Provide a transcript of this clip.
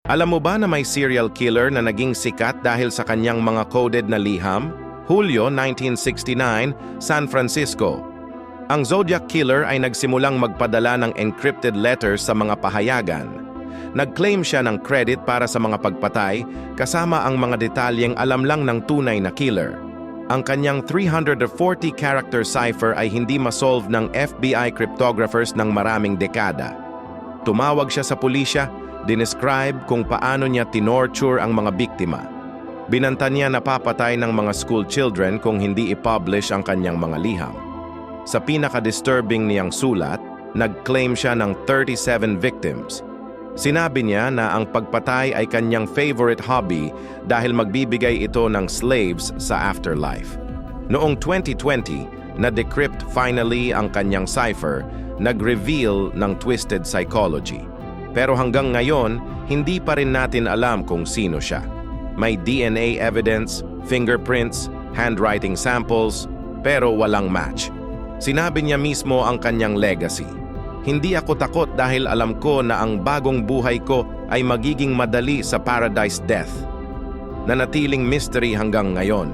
Alam mo ba na may serial killer na naging sikat dahil sa kanyang mga coded na liham? Hulyo 1969, San Francisco. Ang Zodiac Killer ay nagsimulang magpadala ng encrypted letters sa mga pahayagan. Nag-claim siya ng credit para sa mga pagpatay kasama ang mga detalyeng alam lang ng tunay na killer. Ang kanyang 340-character cipher ay hindi masolve ng FBI cryptographers ng maraming dekada. Tumawag siya sa pulisya, dinescribe kung paano niya tinorture ang mga biktima. Binanta niya na papatay ng mga school children kung hindi i-publish ang kanyang mga liham. Sa pinaka-disturbing niyang sulat, nag-claim siya ng 37 victims. Sinabi niya na ang pagpatay ay kanyang favorite hobby dahil magbibigay ito ng slaves sa afterlife. Noong 2020, na-decrypt finally ang kanyang cipher, nag-reveal ng twisted psychology. Pero hanggang ngayon, hindi pa rin natin alam kung sino siya. May DNA evidence, fingerprints, handwriting samples, pero walang match. Sinabi niya mismo ang kanyang legacy. Hindi ako takot dahil alam ko na ang bagong buhay ko ay magiging madali sa paradise death. Nanatiling mystery hanggang ngayon.